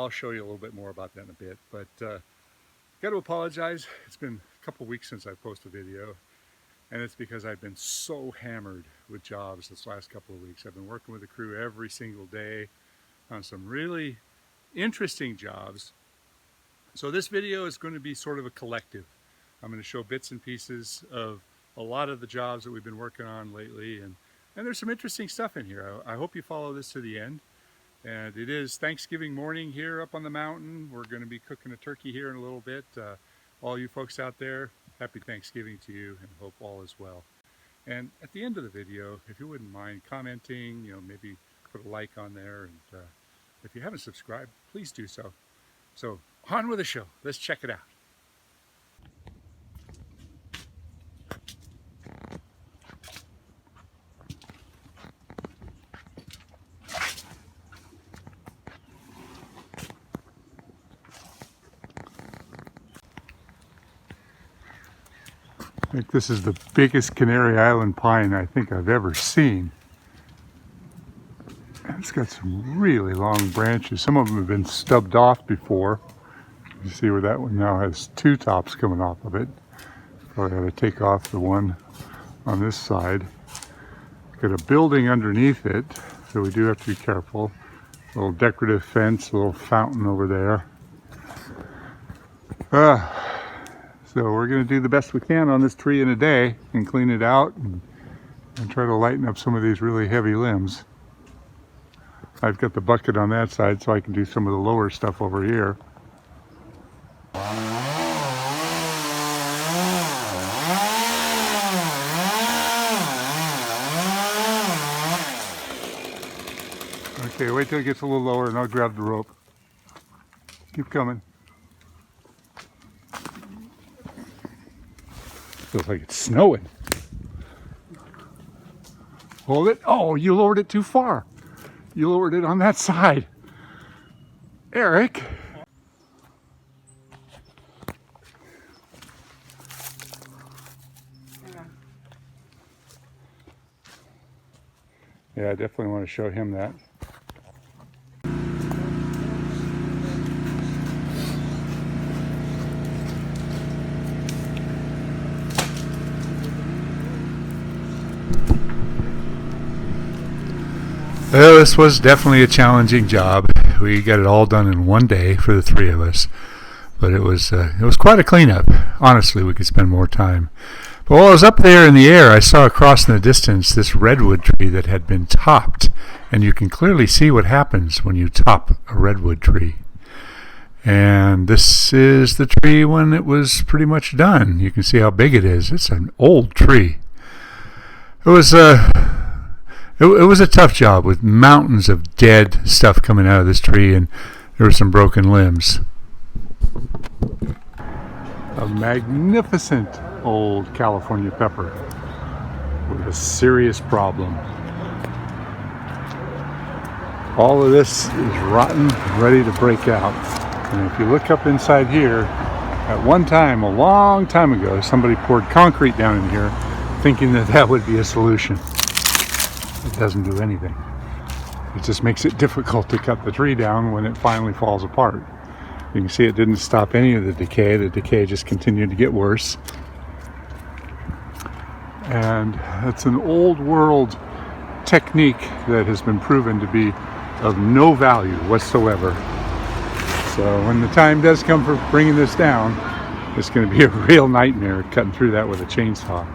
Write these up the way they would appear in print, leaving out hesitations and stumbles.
I'll show you a little bit more about that in a bit. But got to apologize. It's been a couple weeks since I posted a video, and it's because I've been so hammered with jobs this last couple of weeks. I've been working with the crew every single day on some really interesting jobs. So this video is going to be sort of a collective. I'm going to show bits and pieces of a lot of the jobs that we've been working on lately, and there's some interesting stuff in here. I hope you follow this to the end. And it is Thanksgiving morning here up on the mountain. We're going to be cooking a turkey here in a little bit. All you folks out there, happy Thanksgiving to you, and hope all is well. And at the end of the video, if you wouldn't mind commenting, maybe put a like on there, and if you haven't subscribed, please do so. So on with the show. Let's check it out. I think this is the biggest Canary Island pine I think I've ever seen. It's got some really long branches. Some of them have been stubbed off before. You see where that one now has two tops coming off of it. Probably ought to take off the one on this side. Got a building underneath it, so we do have to be careful. A little decorative fence, a little fountain over there. So we're going to do the best we can on this tree in a day and clean it out and try to lighten up some of these really heavy limbs. I've got the bucket on that side so I can do some of the lower stuff over here. Okay, wait till it gets a little lower and I'll grab the rope. Keep coming. Feels like it's snowing. Hold it. Oh, you lowered it too far. You lowered it on that side. Eric. Yeah, I definitely want to show him that. Well, this was definitely a challenging job. We got it all done in one day for the three of us, but it was quite a cleanup. Honestly, we could spend more time. But while I was up there in the air, I saw across in the distance this redwood tree that had been topped, and you can clearly see what happens when you top a redwood tree. And this is the tree when it was pretty much done. You can see how big it is. It's an old tree. It was a tough job with mountains of dead stuff coming out of this tree, and there were some broken limbs. A magnificent old California pepper with a serious problem. All of this is rotten, ready to break out. And if you look up inside here, at one time, a long time ago, somebody poured concrete down in here thinking that that would be a solution. It doesn't do anything. It just makes it difficult to cut the tree down when it finally falls apart. You can see it didn't stop any of the decay. The decay just continued to get worse. And it's an old world technique that has been proven to be of no value whatsoever. So when the time does come for bringing this down, it's going to be a real nightmare cutting through that with a chainsaw.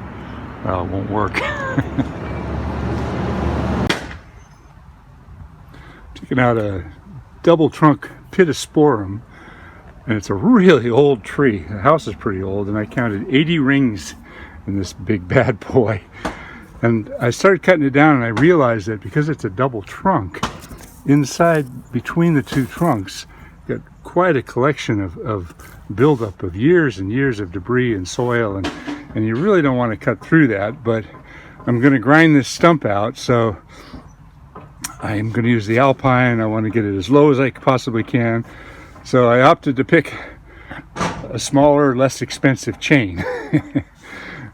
Well, it won't work. Taking out a double trunk Pitosporum, and it's a really old tree. The house is pretty old, and I counted 80 rings in this big bad boy. And I started cutting it down, and I realized that because it's a double trunk, inside between the two trunks, got quite a collection of buildup of years and years of debris and soil, and you really don't want to cut through that. But I'm going to grind this stump out, so I'm going to use the Alpine. I want to get it as low as I possibly can. So I opted to pick a smaller, less expensive chain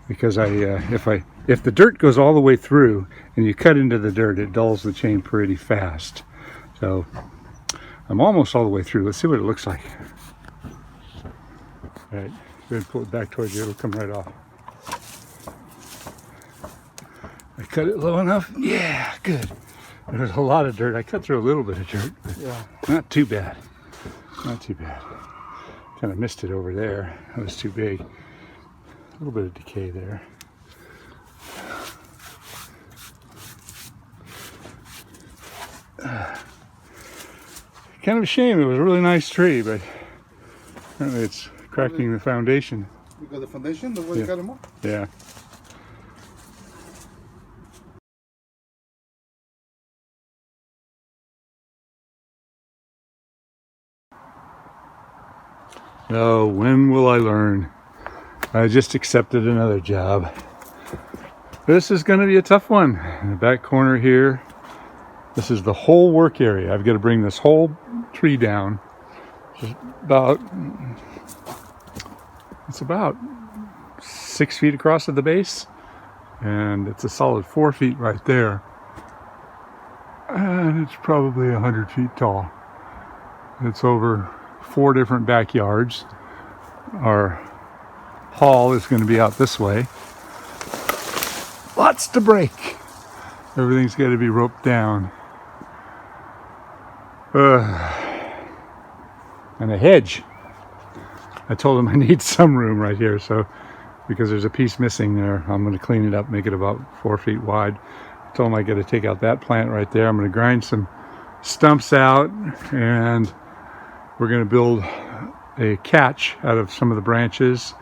because if the dirt goes all the way through and you cut into the dirt, it dulls the chain pretty fast. So I'm almost all the way through. Let's see what it looks like. All right, go ahead and pull it back towards you. It'll come right off. I cut it low enough. Yeah, good. There's a lot of dirt. I cut through a little bit of dirt, but yeah, not too bad. Not too bad. Kind of missed it over there. That was too big. A little bit of decay there. Kind of a shame. It was a really nice tree, but apparently it's cracking the foundation. You got the foundation? The way you cut them off? Yeah. Oh, when will I learn? I just accepted another job. This is going to be a tough one. In the back corner here, this is the whole work area. I've got to bring this whole tree down. It's about 6 feet across at the base, and it's a solid 4 feet right there. And it's probably 100 feet tall. It's over 4 different backyards. Our hall is going to be out this way. Lots to break. Everything's got to be roped down. And a hedge. I told him I need some room right here, so because there's a piece missing there, I'm going to clean it up, make it about 4 feet wide. I told him I got to take out that plant right there. I'm going to grind some stumps out, and we're going to build a catch out of some of the branches,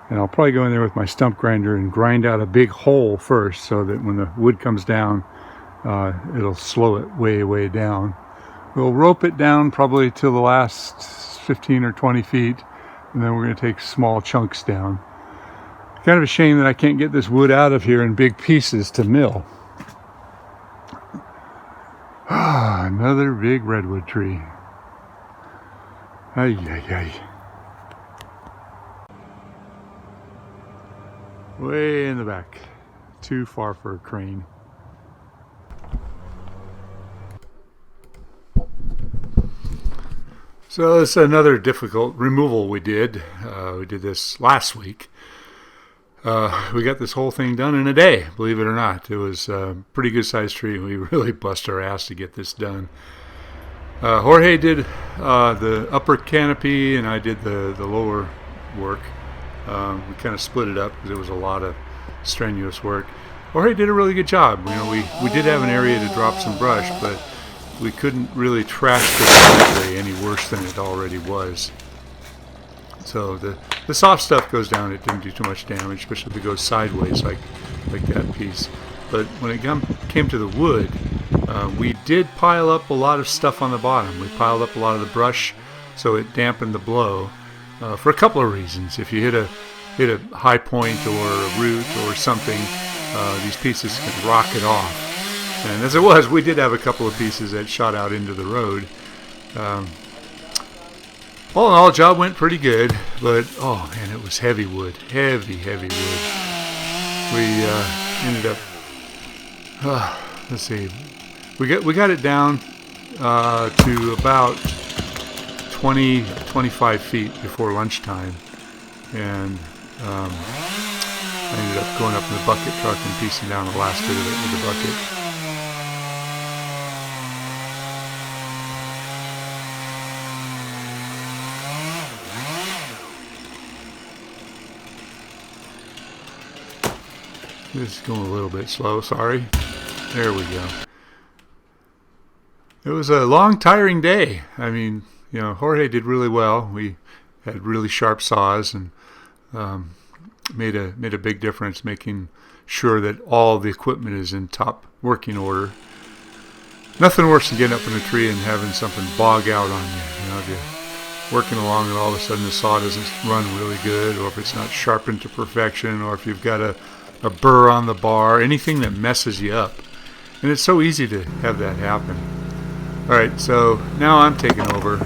and I'll probably go in there with my stump grinder and grind out a big hole first so that when the wood comes down, it'll slow it way down. We'll rope it down probably to the last 15 or 20 feet, and then we're going to take small chunks down. Kind of a shame that I can't get this wood out of here in big pieces to mill. Another big redwood tree. Ay, ay, ay. Way in the back. Too far for a crane. So it's another difficult removal we did. We did this last week. We got this whole thing done in a day, believe it or not. It was a pretty good sized tree. We really bust our ass to get this done. Jorge did the upper canopy, and I did the lower work. We kind of split it up because it was a lot of strenuous work. Jorge did a really good job. You know, we did have an area to drop some brush, but we couldn't really trash the driveway any worse than it already was. So the soft stuff goes down. It didn't do too much damage, especially if it goes sideways like that piece. But when it came to the wood, we did pile up a lot of stuff on the bottom. We piled up a lot of the brush, so it dampened the blow for a couple of reasons. If you hit a high point or a root or something, these pieces can rock it off. And as it was, we did have a couple of pieces that shot out into the road. All in all, the job went pretty good, but oh man, it was heavy wood, heavy wood. We ended up, let's see, we got it down to about 20-25 feet before lunchtime, and I ended up going up in the bucket truck and piecing down the last bit of it with the bucket. This is going a little bit slow, sorry. There we go. It was a long, tiring day. I mean, you know, Jorge did really well. We had really sharp saws and made a big difference, making sure that all the equipment is in top working order. Nothing worse than getting up in a tree and having something bog out on you. You know, if you're working along and all of a sudden the saw doesn't run really good, or if it's not sharpened to perfection, or if you've got a burr on the bar, anything that messes you up. And it's so easy to have that happen. Alright, so now I'm taking over.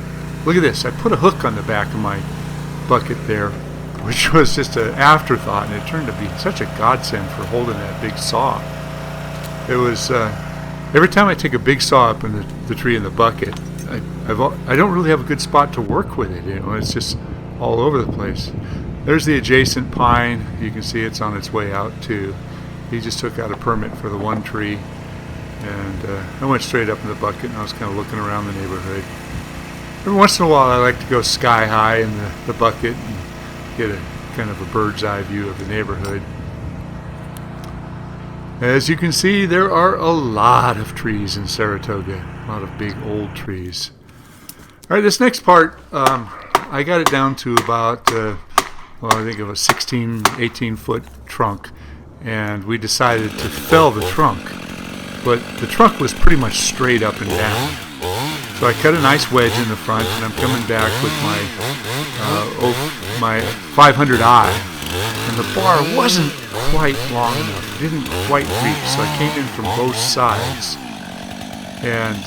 Look at this, I put a hook on the back of my bucket there, which was just an afterthought, and it turned to be such a godsend for holding that big saw. It was, every time I take a big saw up in the tree in the bucket, I don't really have a good spot to work with it. You know, it's just all over the place. There's the adjacent pine. You can see it's on its way out too. He just took out a permit for the one tree, and I went straight up in the bucket, and I was kind of looking around the neighborhood. Every once in a while I like to go sky high in the bucket and get a kind of a bird's eye view of the neighborhood. As you can see, there are a lot of trees in Saratoga, a lot of big old trees. All right, this next part, I got it down to about, I think of a 16, 18-foot trunk, and we decided to fell the trunk. But the trunk was pretty much straight up and down. So I cut a nice wedge in the front, and I'm coming back with my 500i, and the bar wasn't quite long enough. It didn't quite reach, so I came in from both sides. And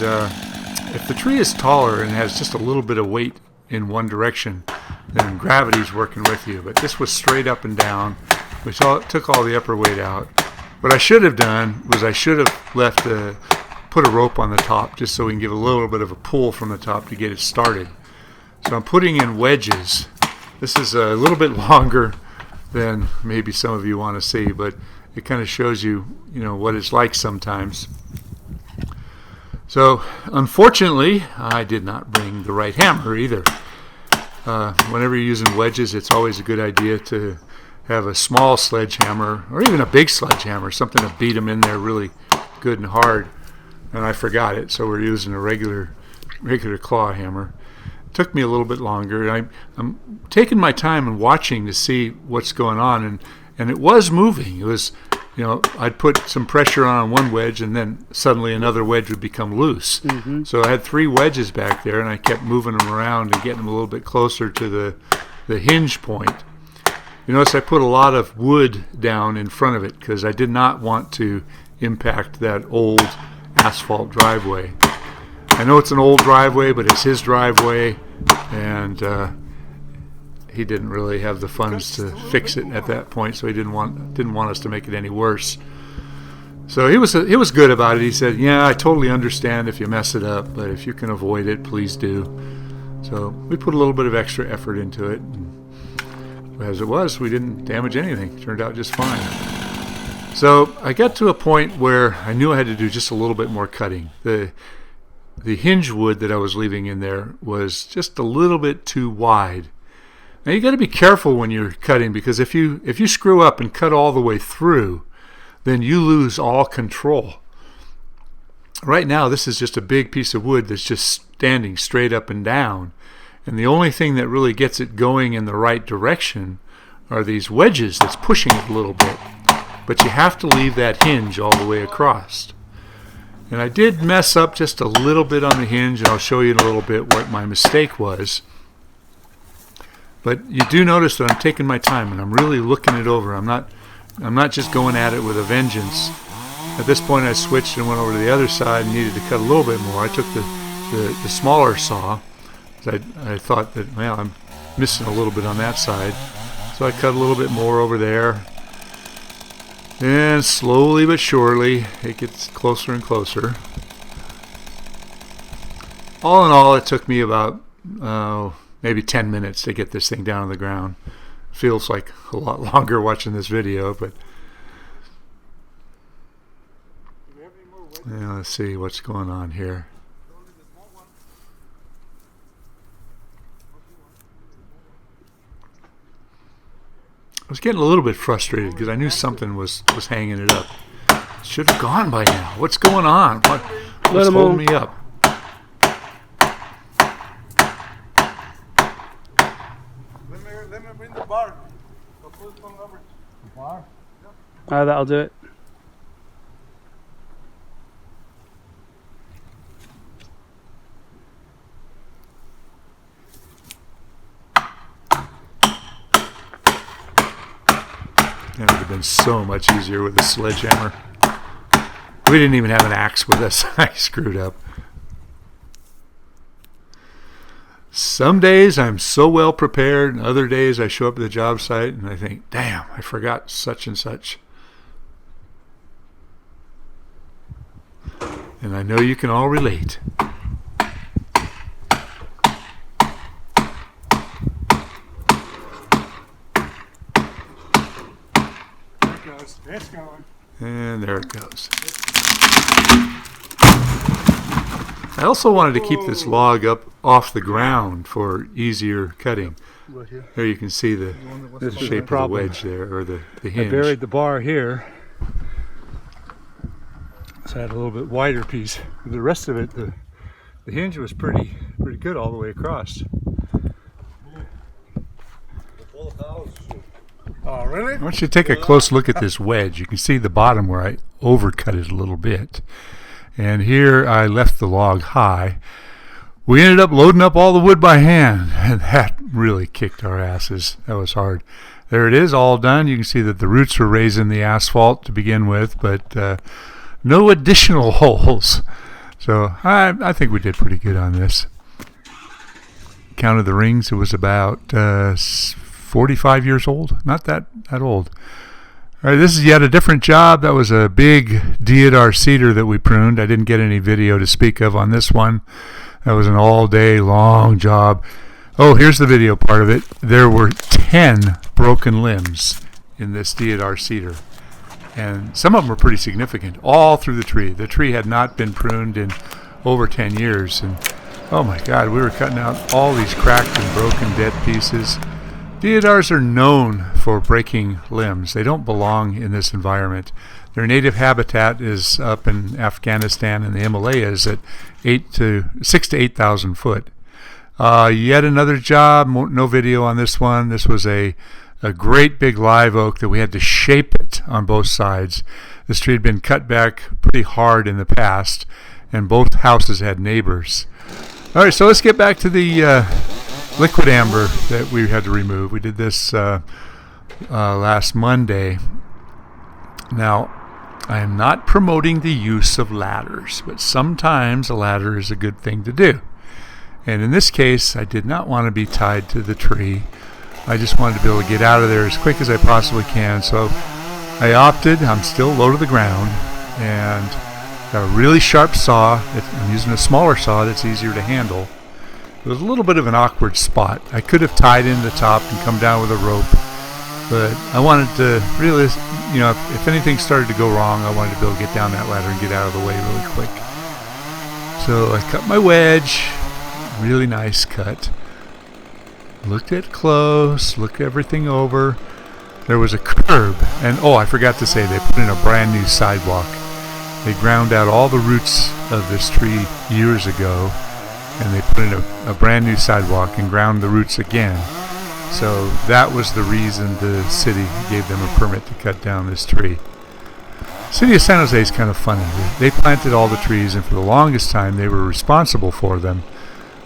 if the tree is taller and has just a little bit of weight in one direction, then gravity's working with you. But this was straight up and down, which took all the upper weight out. What I should have done was I should have put a rope on the top just so we can give a little bit of a pull from the top to get it started. So I'm putting in wedges. This is a little bit longer than maybe some of you want to see, but it kind of shows you, what it's like sometimes. So unfortunately, I did not bring the right hammer either. Whenever you're using wedges, it's always a good idea to have a small sledgehammer or even a big sledgehammer, something to beat them in there really good and hard. And I forgot it, so we're using a regular claw hammer. It took me a little bit longer. I'm taking my time and watching to see what's going on, and it was moving. It was, I'd put some pressure on one wedge, and then suddenly another wedge would become loose. Mm-hmm. So I had 3 wedges back there, and I kept moving them around and getting them a little bit closer to the hinge point. You notice I put a lot of wood down in front of it because I did not want to impact that old asphalt driveway. I know it's an old driveway, but it's his driveway, and he didn't really have the funds to fix it at that point, so he didn't want us to make it any worse. So he was good about it. He said, "Yeah, I totally understand if you mess it up, but if you can avoid it, please do." So we put a little bit of extra effort into it. And as it was, we didn't damage anything. It turned out just fine. So I got to a point where I knew I had to do just a little bit more cutting. The hinge wood that I was leaving in there was just a little bit too wide. Now you got to be careful when you're cutting, because if you screw up and cut all the way through, then you lose all control. Right now this is just a big piece of wood that's just standing straight up and down, and the only thing that really gets it going in the right direction are these wedges that's pushing it a little bit. But you have to leave that hinge all the way across. And I did mess up just a little bit on the hinge, and I'll show you in a little bit what my mistake was. But you do notice that I'm taking my time and I'm really looking it over. I'm not just going at it with a vengeance. At this point I switched and went over to the other side and needed to cut a little bit more. I took the smaller saw. I thought that, well, I'm missing a little bit on that side. So I cut a little bit more over there. And slowly but surely, it gets closer and closer. All in all, it took me about maybe 10 minutes to get this thing down on the ground. Feels like a lot longer watching this video, but yeah, let's see what's going on here. I was getting a little bit frustrated because I knew something was hanging it up. Should have gone by now. What's going on? What's holding me up? Let me bring the bar. The bar? That'll do it. That would have been so much easier with a sledgehammer. We didn't even have an axe with us. I screwed up. Some days I'm so well prepared, and other days I show up at the job site and I think, damn, I forgot such and such. And I know you can all relate. And there it goes. I also wanted to keep this log up off the ground for easier cutting. There you can see the shape of the wedge there, or the hinge. I buried the bar here, so I had a little bit wider piece. The rest of it, the hinge was pretty good all the way across. Oh, really? I want you to take a close look at this wedge. You can see the bottom where I overcut it a little bit. And here I left the log high. We ended up loading up all the wood by hand, and that really kicked our asses. That was hard. There it is, all done. You can see that the roots were raising the asphalt to begin with, but no additional holes. So I think we did pretty good on this. Counted the rings, it was about 45 years old. Not that old. All right, this is yet a different job. That was a big deodar cedar that we pruned. I didn't get any video to speak of on this one. That was an all-day long job. Oh, here's the video part of it. There were 10 broken limbs in this deodar cedar. And some of them were pretty significant, all through the tree. The tree had not been pruned in over 10 years. And oh my God, we were cutting out all these cracked and broken dead pieces. Deodars are known for breaking limbs. They don't belong in this environment. Their native habitat is up in Afghanistan and the Himalayas at 6,000 to 8,000 foot. Yet another job, no video on this one. This was a great big live oak that we had to shape it on both sides. This tree had been cut back pretty hard in the past, and both houses had neighbors. All right, so let's get back to the Liquidambar that we had to remove. We did this last Monday. Now, I am not promoting the use of ladders, but sometimes a ladder is a good thing to do. And in this case, I did not want to be tied to the tree. I just wanted to be able to get out of there as quick as I possibly can. So I opted, I'm still low to the ground, and got a really sharp saw. I'm using a smaller saw that's easier to handle. It was a little bit of an awkward spot. I could have tied in the top and come down with a rope, but I wanted to really, if anything started to go wrong, I wanted to be able to get down that ladder and get out of the way really quick. So I cut my wedge, really nice cut. Looked at close, looked everything over. There was a curb, and I forgot to say, they put in a brand new sidewalk. They ground out all the roots of this tree years ago, and they put in a brand new sidewalk and ground the roots again. So that was the reason the city gave them a permit to cut down this tree. City of San Jose is kind of funny. They planted all the trees, and for the longest time they were responsible for them.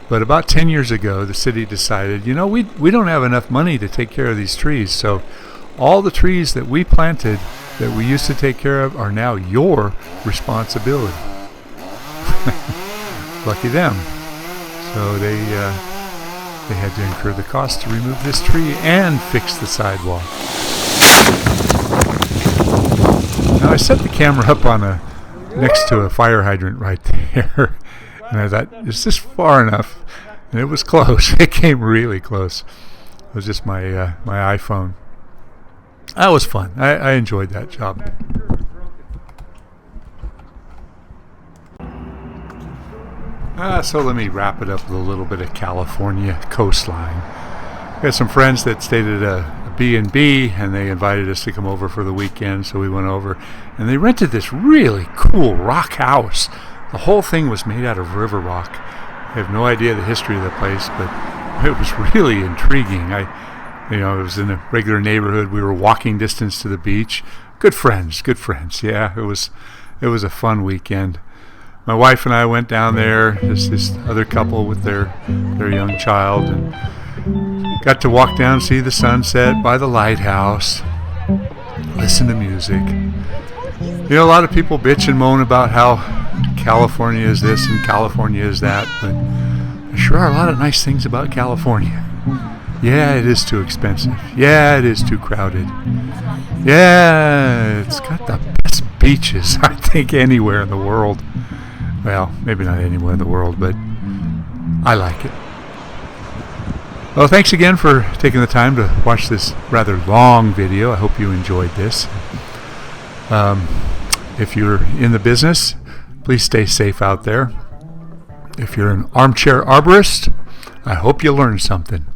But about 10 years ago, the city decided, we don't have enough money to take care of these trees, so all the trees that we planted that we used to take care of are now your responsibility. Lucky them. So they had to incur the cost to remove this tree and fix the sidewalk. Now I set the camera up on next to a fire hydrant right there. And I thought, is this far enough? And it was close. It came really close. It was just my iPhone. That was fun. I enjoyed that job. So let me wrap it up with a little bit of California coastline. We had some friends that stayed at a B&B, and they invited us to come over for the weekend, so we went over. And they rented this really cool rock house. The whole thing was made out of river rock. I have no idea the history of the place, but it was really intriguing. It was in a regular neighborhood. We were walking distance to the beach. Good friends. Yeah, it was a fun weekend. My wife and I went down there, this other couple with their young child, and got to walk down, see the sunset by the lighthouse, listen to music. A lot of people bitch and moan about how California is this and California is that, but there sure are a lot of nice things about California. Yeah, it is too expensive. Yeah, it is too crowded. Yeah, it's got the best beaches, I think, anywhere in the world. Well, maybe not anywhere in the world, but I like it. Well, thanks again for taking the time to watch this rather long video. I hope you enjoyed this. If you're in the business, please stay safe out there. If you're an armchair arborist, I hope you learned something.